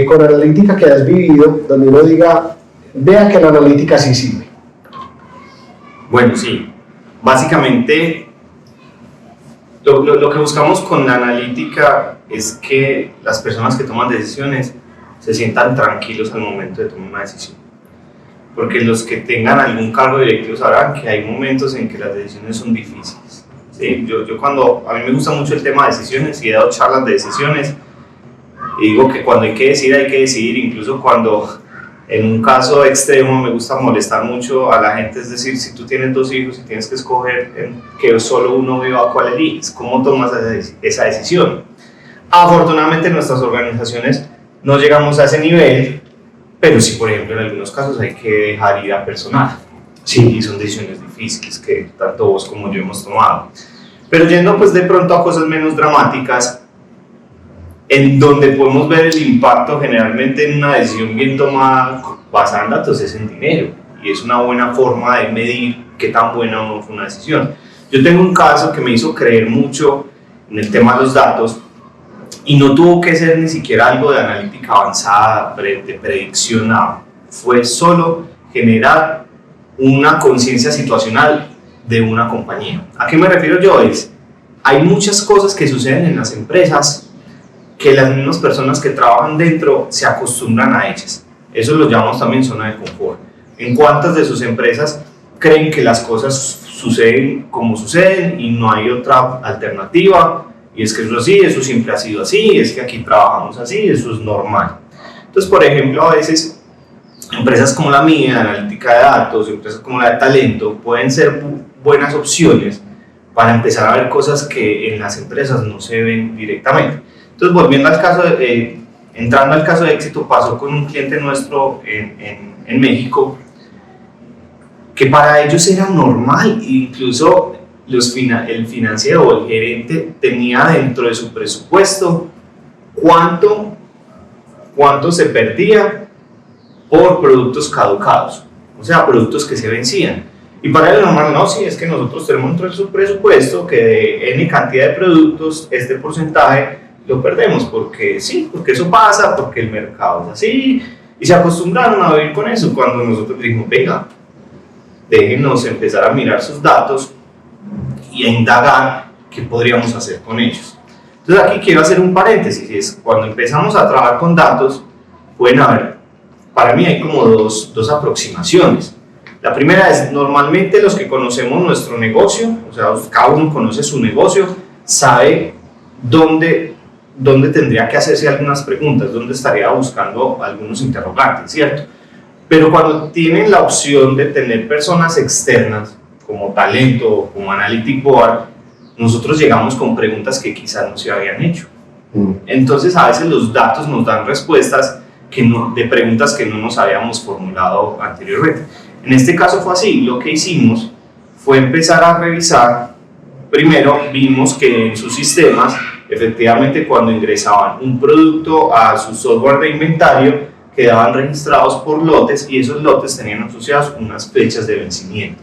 Speaker 1: con analítica que has vivido, donde uno diga, vea que la analítica sí sirve.
Speaker 2: Bueno, sí. Básicamente, lo que buscamos con la analítica es que las personas que toman decisiones se sientan tranquilos al momento de tomar una decisión. Porque los que tengan algún cargo directivo sabrán que hay momentos en que las decisiones son difíciles. ¿Sí? A mí me gusta mucho el tema de decisiones y he dado charlas de decisiones y digo que cuando hay que decidir, incluso cuando En un caso extremo me gusta molestar mucho a la gente, es decir, si tú tienes 2 hijos y tienes que escoger que solo uno viva, ¿cuál eliges? ¿Cómo tomas esa decisión? Afortunadamente en nuestras organizaciones no llegamos a ese nivel, pero sí, por ejemplo, en algunos casos hay que dejar ir a personal. Sí, y son decisiones difíciles que tanto vos como yo hemos tomado. Pero yendo pues de pronto a cosas menos dramáticas, en donde podemos ver el impacto generalmente en una decisión bien tomada basada en datos es en dinero, y es una buena forma de medir qué tan buena o no fue una decisión. Yo tengo un caso que me hizo creer mucho en el tema de los datos, y no tuvo que ser ni siquiera algo de analítica avanzada, de predicción, nada. Fue solo generar una conciencia situacional de una compañía. ¿A qué me refiero yo? Hay muchas cosas que suceden en las empresas que las mismas personas que trabajan dentro se acostumbran a ellas. Eso lo llamamos también zona de confort. ¿En cuántas de sus empresas creen que las cosas suceden como suceden y no hay otra alternativa? Y es que eso así, eso siempre ha sido así, es que aquí trabajamos así, eso es normal. Entonces, por ejemplo, a veces empresas como la mía, de analítica de datos, empresas como la de talento, pueden ser buenas opciones para empezar a ver cosas que en las empresas no se ven directamente. Entonces, volviendo al caso, entrando al caso de éxito, pasó con un cliente nuestro en México, que para ellos era normal, incluso el financiero o el gerente tenía dentro de su presupuesto cuánto se perdía por productos caducados, o sea, productos que se vencían. Y para él normal, no, sí, es que nosotros tenemos dentro de su presupuesto que de N cantidad de productos, este porcentaje lo perdemos, porque sí, porque eso pasa, porque el mercado es así, y se acostumbraron a vivir con eso. Cuando nosotros dijimos, venga, déjenos empezar a mirar sus datos y a indagar qué podríamos hacer con ellos. Entonces aquí quiero hacer un paréntesis, es cuando empezamos a trabajar con datos, pueden haber, para mí hay como dos aproximaciones. La primera es, normalmente los que conocemos nuestro negocio, o sea, cada uno conoce su negocio, sabe dónde tendría que hacerse algunas preguntas, dónde estaría buscando algunos interrogantes, ¿cierto? Pero cuando tienen la opción de tener personas externas, como talento, como Analytic Board, nosotros llegamos con preguntas que quizás no se habían hecho. Entonces, a veces los datos nos dan respuestas de preguntas que no nos habíamos formulado anteriormente. En este caso fue así. Lo que hicimos fue empezar a revisar. Primero vimos que en sus sistemas, efectivamente, cuando ingresaban un producto a su software de inventario, quedaban registrados por lotes, y esos lotes tenían asociados unas fechas de vencimiento.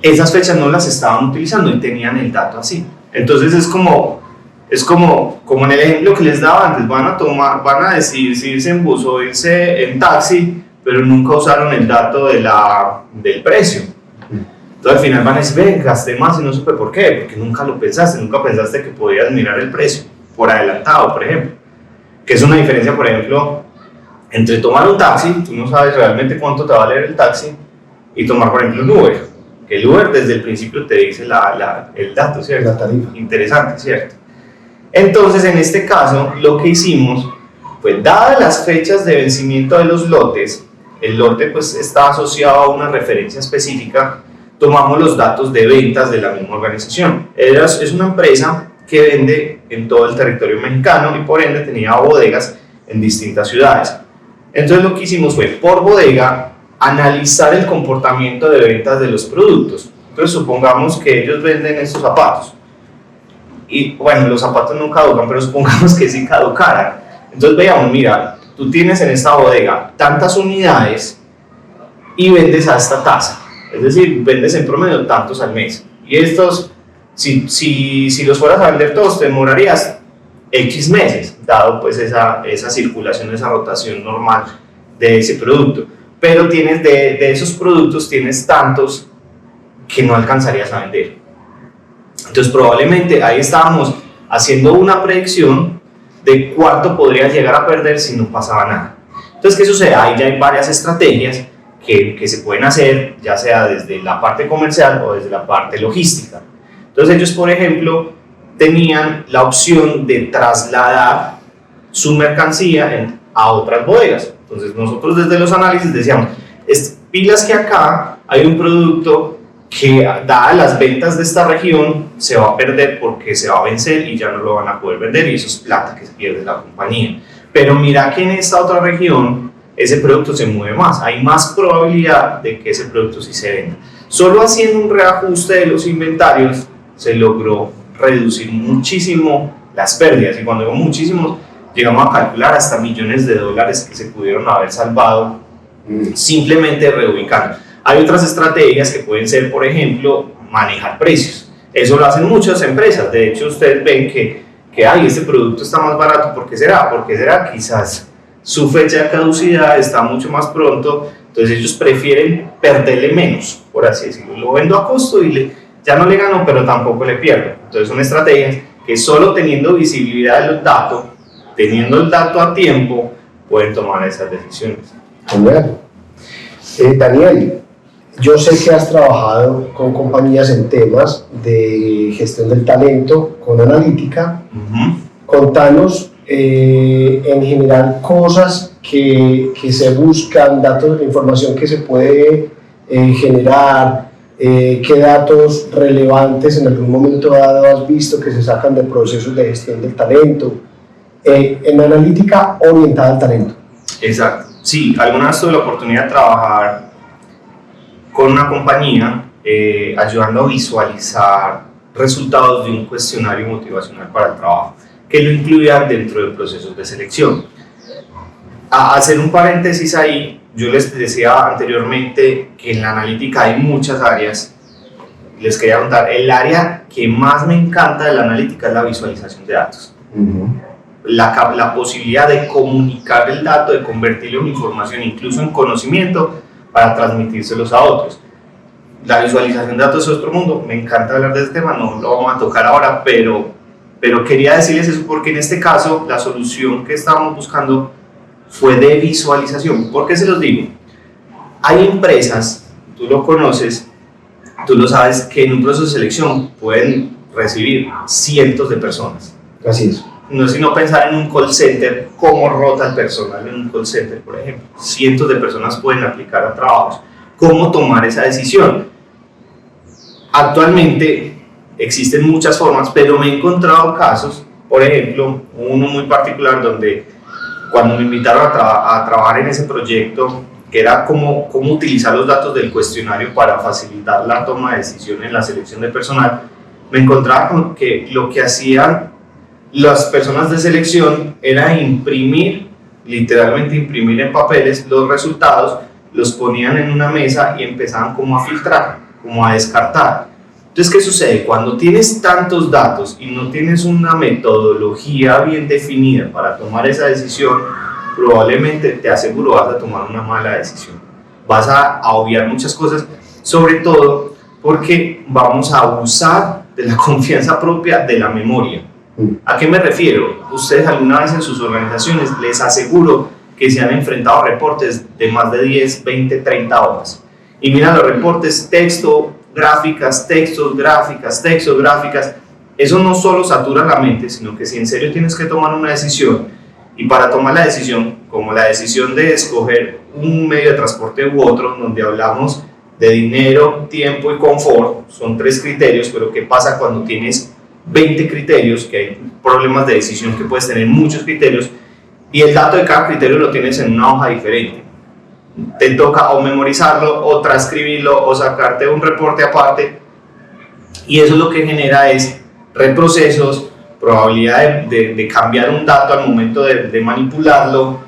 Speaker 2: Esas fechas no las estaban utilizando y tenían el dato así. Entonces es como en el ejemplo que les daba antes, van a decidir si irse en bus o irse en taxi, pero nunca usaron el dato del precio. Entonces al final van a decir, ven, gasté más y no supe por qué, porque nunca lo pensaste, nunca pensaste que podías mirar el precio por adelantado, por ejemplo. Que es una diferencia, por ejemplo, entre tomar un taxi, tú no sabes realmente cuánto te va a valer el taxi, y tomar, por ejemplo, un Uber, que el Uber desde el principio te dice el dato, ¿cierto?
Speaker 1: La tarifa.
Speaker 2: Interesante, ¿cierto? Entonces, en este caso, lo que hicimos fue, dadas las fechas de vencimiento de los lotes, el lote pues está asociado a una referencia específica, tomamos los datos de ventas de la misma organización. Es una empresa que vende en todo el territorio mexicano y por ende tenía bodegas en distintas ciudades. Entonces lo que hicimos fue, por bodega, analizar el comportamiento de ventas de los productos. Entonces supongamos que ellos venden estos zapatos. Y bueno, los zapatos no caducan, pero supongamos que sí caducaran. Entonces veamos, mira, tú tienes en esta bodega tantas unidades y vendes a esta tasa. Es decir, vendes en promedio tantos al mes. Y estos, si los fueras a vender todos, te demorarías X meses, dado pues esa circulación, esa rotación normal de ese producto. Pero tienes de esos productos, tienes tantos que no alcanzarías a vender. Entonces probablemente ahí estábamos haciendo una predicción de cuánto podrías llegar a perder si no pasaba nada. Entonces, ¿qué sucede? Ahí ya hay varias estrategias que se pueden hacer, ya sea desde la parte comercial o desde la parte logística. Entonces ellos, por ejemplo, tenían la opción de trasladar su mercancía a otras bodegas. Entonces nosotros desde los análisis decíamos, pilas que acá hay un producto que dadas las ventas de esta región se va a perder porque se va a vencer y ya no lo van a poder vender y eso es plata que se pierde la compañía. Pero mira que en esta otra región ese producto se mueve más, hay más probabilidad de que ese producto sí se venda. Solo haciendo un reajuste de los inventarios se logró reducir muchísimo las pérdidas y cuando digo muchísimo llegamos a calcular hasta millones de dólares que se pudieron haber salvado simplemente reubicando. Hay otras estrategias que pueden ser, por ejemplo, manejar precios. Eso lo hacen muchas empresas. De hecho, ustedes ven que este producto está más barato. ¿Por qué será? Porque será quizás su fecha de caducidad está mucho más pronto. Entonces ellos prefieren perderle menos, por así decirlo. Lo vendo a costo y ya no le gano, pero tampoco le pierdo. Entonces son estrategias que solo teniendo visibilidad de los datos, teniendo el dato a tiempo, pueden tomar esas decisiones.
Speaker 1: Genial. Daniel, yo sé que has trabajado con compañías en temas de gestión del talento, con analítica. Contanos en general cosas que se buscan, datos, información que se puede generar, qué datos relevantes en algún momento dado has visto que se sacan de procesos de gestión del talento, en analítica orientada al talento.
Speaker 2: Exacto. Sí, alguna vez tuve la oportunidad de trabajar con una compañía ayudando a visualizar resultados de un cuestionario motivacional para el trabajo, que lo incluían dentro de procesos de selección. A hacer un paréntesis ahí, yo les decía anteriormente que en la analítica hay muchas áreas. Les quería contar, el área que más me encanta de la analítica es la visualización de datos. La posibilidad de comunicar el dato, de convertirlo en información, incluso en conocimiento, para transmitírselos a otros. La visualización de datos es otro mundo, me encanta hablar de este tema, no lo vamos a tocar ahora, pero quería decirles eso porque en este caso la solución que estábamos buscando fue de visualización. ¿Por qué se los digo? Hay empresas, tú lo conoces, tú lo sabes, que en un proceso de selección pueden recibir cientos de personas.
Speaker 1: Así es.
Speaker 2: No es sino pensar en un call center, cómo rota el personal en un call center, por ejemplo. Cientos de personas pueden aplicar a trabajos. ¿Cómo tomar esa decisión? Actualmente existen muchas formas, pero me he encontrado casos, por ejemplo, uno muy particular donde cuando me invitaron a trabajar en ese proyecto, que era cómo utilizar los datos del cuestionario para facilitar la toma de decisión en la selección de personal, me encontraba con que lo que hacían las personas de selección era imprimir, literalmente imprimir en papeles los resultados, los ponían en una mesa y empezaban como a filtrar, como a descartar. Entonces, ¿qué sucede? Cuando tienes tantos datos y no tienes una metodología bien definida para tomar esa decisión, probablemente, te aseguro, vas a tomar una mala decisión. Vas a obviar muchas cosas, sobre todo porque vamos a abusar de la confianza propia de la memoria. ¿A qué me refiero? Ustedes alguna vez en sus organizaciones les aseguro que se han enfrentado a reportes de más de 10, 20, 30 horas. Y miran los reportes, texto, gráficas, textos, gráficas, textos, gráficas. Eso no solo satura la mente, sino que si en serio tienes que tomar una decisión, y para tomar la decisión, como la decisión de escoger un medio de transporte u otro, donde hablamos de dinero, tiempo y confort, son 3 criterios, pero ¿qué pasa cuando tienes 20 criterios? Que hay problemas de decisión que puedes tener muchos criterios y el dato de cada criterio lo tienes en una hoja diferente. Te toca o memorizarlo o transcribirlo o sacarte un reporte aparte y eso lo que genera es reprocesos, probabilidad de cambiar un dato al momento de manipularlo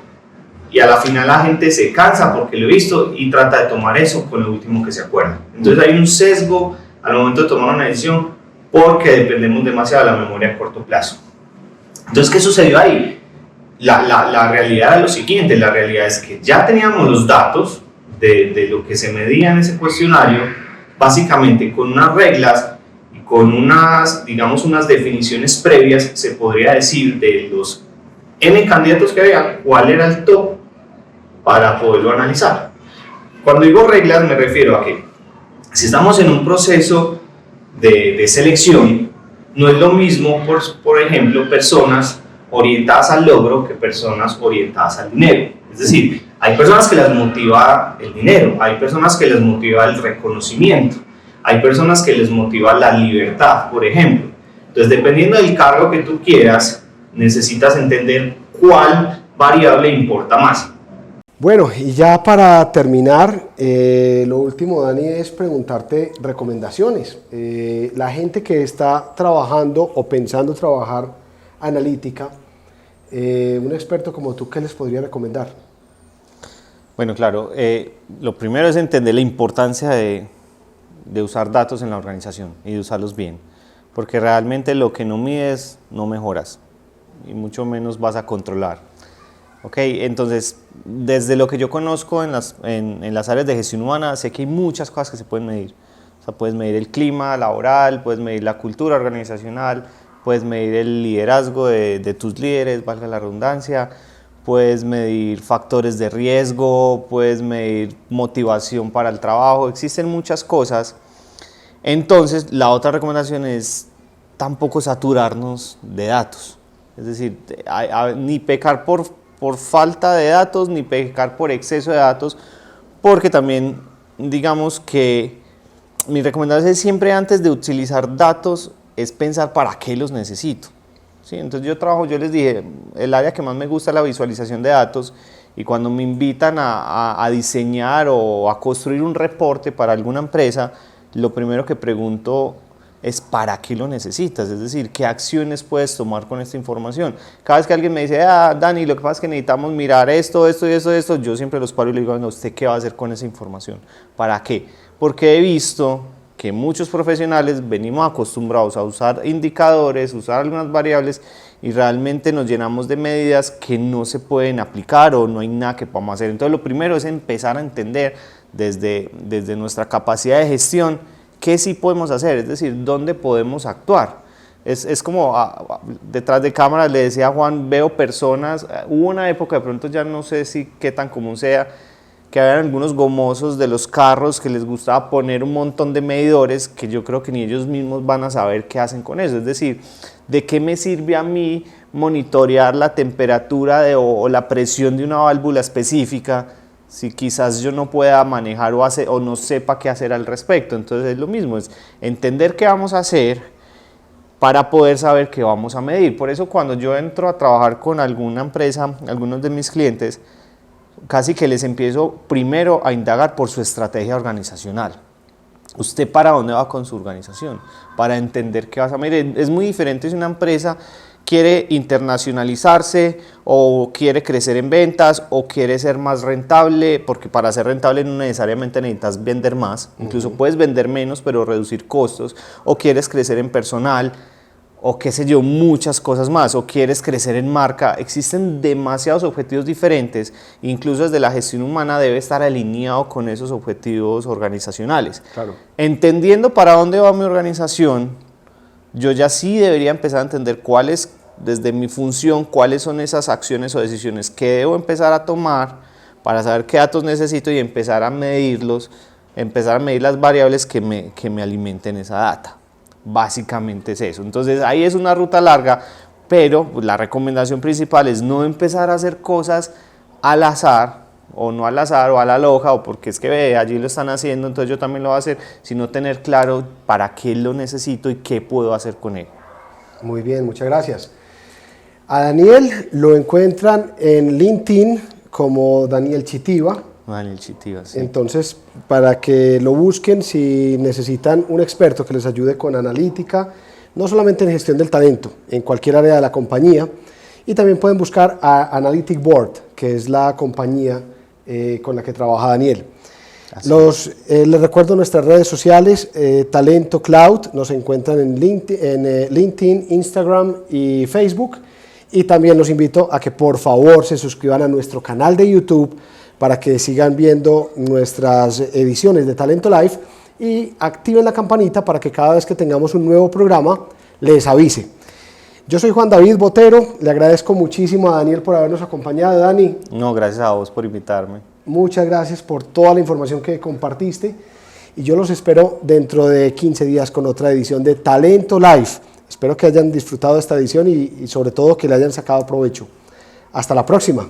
Speaker 2: y a la final la gente se cansa porque lo he visto y trata de tomar eso con lo último que se acuerda. Entonces hay un sesgo al momento de tomar una decisión porque dependemos demasiado de la memoria a corto plazo. Entonces, ¿qué sucedió ahí? La realidad es lo siguiente, la realidad es que ya teníamos los datos de lo que se medía en ese cuestionario, básicamente con unas reglas y con unas, digamos, unas definiciones previas, se podría decir de los N candidatos que había, cuál era el top para poderlo analizar. Cuando digo reglas me refiero a que si estamos en un proceso de selección, no es lo mismo, por ejemplo, personas orientadas al logro que personas orientadas al dinero. Es decir,
Speaker 5: Hay personas que las motiva el dinero, hay personas que les motiva el reconocimiento, hay personas que les motiva la libertad, por ejemplo. Entonces, dependiendo del cargo que tú quieras, necesitas entender cuál variable importa más.
Speaker 1: Bueno, y ya para terminar, lo último, Dani, es preguntarte recomendaciones. La gente que está trabajando o pensando trabajar analítica, un experto como tú, ¿qué les podría recomendar?
Speaker 2: Bueno, claro, lo primero es entender la importancia de usar datos en la organización y de usarlos bien, porque realmente lo que no mides no mejoras y mucho menos vas a controlar. Ok, entonces, desde lo que yo conozco en las áreas de gestión humana, sé que hay muchas cosas que se pueden medir. O sea, puedes medir el clima laboral, puedes medir la cultura organizacional, puedes medir el liderazgo de tus líderes, valga la redundancia, puedes medir factores de riesgo, puedes medir motivación para el trabajo, existen muchas cosas. Entonces, la otra recomendación es tampoco saturarnos de datos. Es decir, ni pecar por falta de datos, ni pecar por exceso de datos, porque también, digamos que mi recomendación es siempre antes de utilizar datos, es pensar para qué los necesito. ¿Sí? Entonces yo les dije, el área que más me gusta es la visualización de datos, y cuando me invitan a diseñar o a construir un reporte para alguna empresa, lo primero que pregunto es ¿para qué lo necesitas? Es decir, ¿qué acciones puedes tomar con esta información? Cada vez que alguien me dice, Dani, lo que pasa es que necesitamos mirar esto, yo siempre los paro y le digo, no, ¿usted qué va a hacer con esa información? ¿Para qué? Porque he visto que muchos profesionales venimos acostumbrados a usar indicadores, usar algunas variables, y realmente nos llenamos de medidas que no se pueden aplicar o no hay nada que podamos hacer. Entonces lo primero es empezar a entender desde nuestra capacidad de gestión qué sí podemos hacer, es decir, dónde podemos actuar. Es como detrás de cámaras le decía a Juan, veo personas, hubo una época, de pronto ya no sé si qué tan común sea, que había algunos gomosos de los carros que les gustaba poner un montón de medidores que yo creo que ni ellos mismos van a saber qué hacen con eso. Es decir, ¿de qué me sirve a mí monitorear la temperatura o la presión de una válvula específica si quizás yo no pueda manejar o no sepa qué hacer al respecto? Entonces es lo mismo, es entender qué vamos a hacer para poder saber qué vamos a medir. Por eso cuando yo entro a trabajar con alguna empresa, algunos de mis clientes, casi que les empiezo primero a indagar por su estrategia organizacional. ¿Usted para dónde va con su organización? Para entender qué vas a medir. Es muy diferente si una empresa quiere internacionalizarse o quiere crecer en ventas o quiere ser más rentable, porque para ser rentable no necesariamente necesitas vender más, incluso puedes vender menos pero reducir costos, o quieres crecer en personal, o qué sé yo, muchas cosas más, o quieres crecer en marca. Existen demasiados objetivos diferentes, incluso desde la gestión humana debe estar alineado con esos objetivos organizacionales. Claro. Entendiendo para dónde va mi organización, yo ya sí debería empezar a entender cuáles, desde mi función, cuáles son esas acciones o decisiones que debo empezar a tomar para saber qué datos necesito y empezar a medirlos, empezar a medir las variables que me alimenten esa data. Básicamente es eso. Entonces ahí es una ruta larga, pero la recomendación principal es no empezar a hacer cosas al azar, o no al azar o a la loja, o porque es que allí lo están haciendo, entonces yo también lo voy a hacer, sino tener claro para qué lo necesito y qué puedo hacer con él.
Speaker 1: Muy bien, muchas gracias. A Daniel lo encuentran en LinkedIn como Daniel Chitiva.
Speaker 2: Daniel Chitiva, sí.
Speaker 1: Entonces, para que lo busquen si necesitan un experto que les ayude con analítica, no solamente en gestión del talento, en cualquier área de la compañía, y también pueden buscar a Analytic Board, que es la compañía con la que trabaja Daniel. Les recuerdo nuestras redes sociales, Talento Cloud, nos encuentran en LinkedIn, Instagram y Facebook, y también los invito a que por favor se suscriban a nuestro canal de YouTube para que sigan viendo nuestras ediciones de Talento Live y activen la campanita para que cada vez que tengamos un nuevo programa les avise. Yo soy Juan David Botero, le agradezco muchísimo a Daniel por habernos acompañado. Dani.
Speaker 2: No, gracias a vos por invitarme.
Speaker 1: Muchas gracias por toda la información que compartiste y yo los espero dentro de 15 días con otra edición de Talento Live. Espero que hayan disfrutado de esta edición y sobre todo que le hayan sacado provecho. Hasta la próxima.